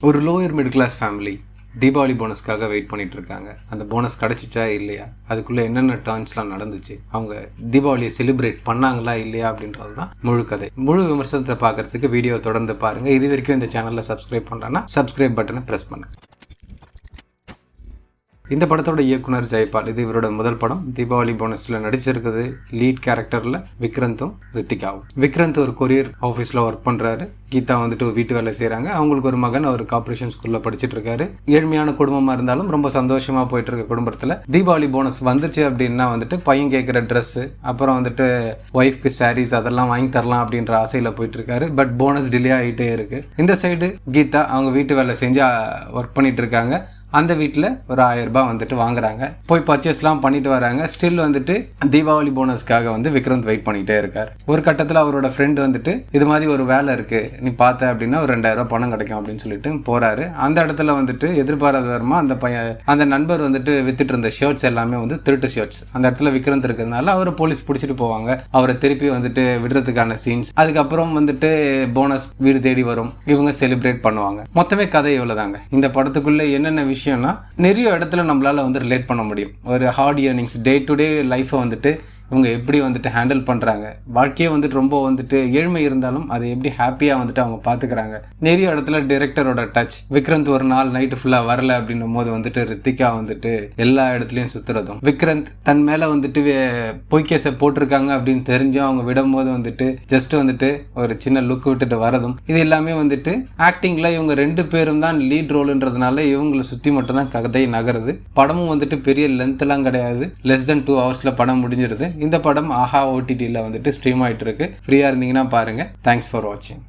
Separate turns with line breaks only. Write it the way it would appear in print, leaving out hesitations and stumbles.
ஒரு lower middle class family Deepavali போனஸ்க்காக wait பண்ணிட்டு இருக்காங்க. அந்த போனஸ் கிடைச்சிச்சா இல்லையா, அதுக்குள்ள என்னென்ன டர்ன்ஸ்லாம் நடந்துச்சு, அவங்க தீபாவளியை செலிப்ரேட் பண்ணாங்களா இல்லையா அப்படின்றது தான் முழு கதை. முழு விமர்சனத்தை பார்க்கறதுக்கு வீடியோ தொடர்ந்து பாருங்க. இது வரைக்கும் இந்த சேனல்ல சப்ஸ்கிரைப் பண்ணலன்னா சப்ஸ்கிரைப் பட்டனை பிரஸ் பண்ணுங்க. இந்த படத்தோட இயக்குனர் ஜெயபால். இது இவரோட முதல் படம். தீபாவளி போனஸ்ல நடிச்சிருக்குது லீட் கேரக்டர்ல விக்ரந்தும் ரித்திகாவும். விக்ரந்த் ஒரு கொரியர் ஆஃபீஸ்ல ஒர்க் பண்றாரு. கீதா வந்துட்டு வீட்டு வேலை செய்யறாங்க. அவங்களுக்கு ஒரு மகன், அவர் கார்பரேஷன் ஸ்கூல்ல படிச்சுட்டு இருக்காரு. ஏழ்மையான குடும்பமா இருந்தாலும் ரொம்ப சந்தோஷமா போயிட்டு இருக்க குடும்பத்துல தீபாவளி போனஸ் வந்துச்சு அப்படின்னா வந்துட்டு பையன் கேட்கிற ட்ரெஸ், அப்புறம் வந்துட்டு ஒய்ஃப்க்கு சாரீஸ் அதெல்லாம் வாங்கி தரலாம் அப்படின்ற ஆசையில போயிட்டு இருக்காரு. பட் போனஸ் டிலே ஆகிட்டே இருக்கு. இந்த சைடு கீதா அவங்க வீட்டு வேலை செஞ்சு ஒர்க் பண்ணிட்டு இருக்காங்க. அந்த வீட்டில் ஒரு 1000 ரூபாய் வந்துட்டு வாங்குறாங்க. போய் பர்ச்சேஸ்லாம் பண்ணிட்டு வராங்க. ஸ்டில் வந்துட்டு தீபாவளி போனஸ்க்காக வந்து விக்ரந்த் வெயிட் பண்ணிட்டே இருக்கார். ஒரு கட்டத்தில் அவரோட ஃப்ரெண்டு வந்துட்டு இது மாதிரி ஒரு வேலை இருக்கு, நீ பார்த்த அப்படின்னா ஒரு 2000 ரூபாய் பணம் கிடைக்கும் அப்படின்னு சொல்லிட்டு போறாரு. அந்த இடத்துல வந்துட்டு எதிர்பாராத விதமா அந்த நண்பர் வந்துட்டு வித்துட்டு இருந்த ஷர்ட்ஸ் எல்லாமே வந்து திருட்டு ஷர்ட்ஸ். அந்த இடத்துல விக்ரந்த் இருக்கிறதுனால அவரை போலீஸ் பிடிச்சிட்டு போவாங்க. அவரை திருப்பி வந்துட்டு விடுறதுக்கான சீன்ஸ். அதுக்கப்புறம் வந்துட்டு போனஸ் வீடு தேடி வரும். இவங்க செலிப்ரேட் பண்ணுவாங்க. மொத்தமே கதை இவ்வளவுதாங்க. இந்த படத்துக்குள்ள என்னென்ன விஷயம்னா நிறைய இடத்துல நம்மளால வந்து ரிலேட் பண்ண முடியும். ஒரு hard earnings, day to day லைஃப்பை வந்துட்டு இவங்க எப்படி வந்துட்டு ஹேண்டில் பண்ணுறாங்க. வாழ்க்கையே வந்துட்டு ரொம்ப வந்துட்டு ஏழ்மை இருந்தாலும் அதை எப்படி ஹாப்பியாக வந்துட்டு அவங்க பார்த்துக்கிறாங்க. நிறைய இடத்துல டிரெக்டரோட டச். விக்ரந்த் ஒரு நாள் நைட்டு ஃபுல்லாக வரல அப்படின்னும் போது வந்துட்டு ரித்திகா வந்துட்டு எல்லா இடத்துலையும் சுற்றுறதும், விக்ரந்த் தன் மேலே வந்துட்டு பொய்கேஸை போட்டிருக்காங்க அப்படின்னு தெரிஞ்சும் அவங்க விடும் போது வந்துட்டு ஜஸ்ட் வந்துட்டு ஒரு சின்ன லுக் விட்டுட்டு வரதும், இது எல்லாமே வந்துட்டு ஆக்டிங்கில் இவங்க 2 பேரும் தான் லீட் ரோல்ன்றதுனால இவங்களை சுற்றி மட்டும் தான் கதை நகருது. படமும் வந்துட்டு பெரிய லென்த்லாம் கிடையாது. லெஸ் தென் 2 ஹவர்ஸில் படம் முடிஞ்சிருது. இந்த படம் ஆஹா OTTல வந்துட்டு ஸ்ட்ரீம் ஆகிட்டு இருக்கு. ஃப்ரீயாக இருந்தீங்கன்னா பாருங்க. தேங்க்ஸ் ஃபார் வாட்சிங்.